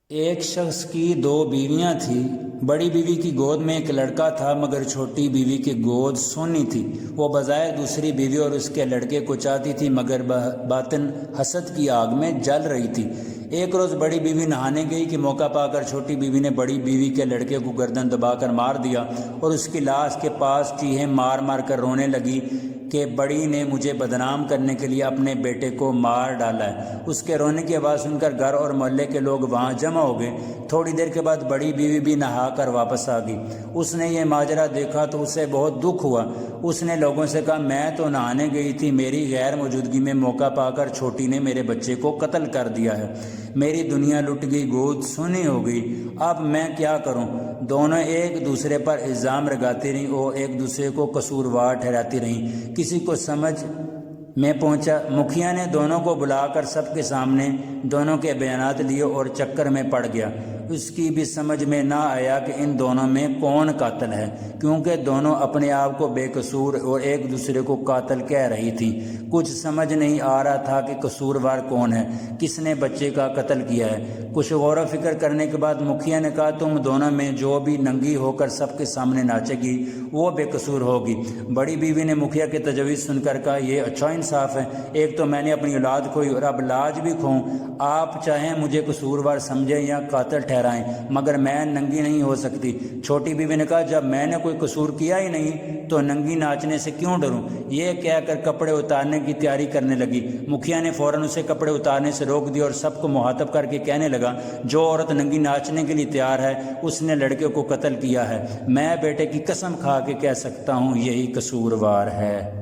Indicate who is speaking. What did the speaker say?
Speaker 1: ایک شخص کی دو بیویاں تھیں۔ بڑی بیوی کی گود میں ایک لڑکا تھا، مگر چھوٹی بیوی کی گود سونی تھی۔ وہ بظاہر دوسری بیوی اور اس کے لڑکے کو چاہتی تھی، مگر باطن حسد کی آگ میں جل رہی تھی۔ ایک روز بڑی بیوی نہانے گئی کہ موقع پا کر چھوٹی بیوی نے بڑی بیوی کے لڑکے کو گردن دبا کر مار دیا اور اس کی لاش کے پاس چیخیں مار مار کر رونے لگی کہ بڑی نے مجھے بدنام کرنے کے لیے اپنے بیٹے کو مار ڈالا ہے۔ اس کے رونے کی آواز سن کر گھر اور محلے کے لوگ وہاں جمع ہو گئے۔ تھوڑی دیر کے بعد بڑی بیوی بھی نہا کر واپس آ گئی۔ اس نے یہ ماجرا دیکھا تو اسے بہت دکھ ہوا۔ اس نے لوگوں سے کہا، میں تو نہانے گئی تھی، میری غیر موجودگی میں موقع پا کر چھوٹی نے میرے بچے کو قتل کر دیا ہے۔ میری دنیا لٹ گئی، گود سونی ہو گئی، اب میں کیا کروں؟ دونوں ایک دوسرے پر الزام لگاتی رہیں اور ایک دوسرے کو قصوروار ٹھہراتی رہیں۔ کسی کو سمجھ میں پہنچا۔ مکھیا نے دونوں کو بلا کر سب کے سامنے دونوں کے بیانات لیے اور چکر میں پڑ گیا۔ اس کی بھی سمجھ میں نہ آیا کہ ان دونوں میں کون قاتل ہے، کیونکہ دونوں اپنے آپ کو بے قصور اور ایک دوسرے کو قاتل کہہ رہی تھیں۔ کچھ سمجھ نہیں آ رہا تھا کہ قصوروار کون ہے، کس نے بچے کا قتل کیا ہے۔ کچھ غور و فکر کرنے کے بعد مکھیا نے کہا، تم دونوں میں جو بھی ننگی ہو کر سب کے سامنے ناچے گی وہ بے قصور ہوگی۔ بڑی بیوی نے مکھیا کی تجویز سن کر کہا، یہ اچھا انصاف ہے، ایک تو میں نے اپنی اولاد کھوئی اور اب لاج بھی کھوؤں۔ آپ چاہیں مجھے قصوروار سمجھیں یا قاتل ٹھہرائیں، مگر میں ننگی نہیں ہو سکتی۔ چھوٹی بیوی نے کہا، جب میں نے کوئی قصور کیا ہی نہیں تو ننگی ناچنے سے کیوں ڈروں؟ یہ کہہ کر کپڑے اتارنے کی تیاری کرنے لگی۔ مکھیا نے فوراً اسے کپڑے اتارنے سے روک دیا اور سب کو مخاطب کر کے کہنے لگا، جو عورت ننگی ناچنے کے لیے تیار ہے اس نے لڑکے کو قتل کیا ہے۔ میں بیٹے کی قسم کھا کے کہہ سکتا ہوں یہی قصوروار ہے۔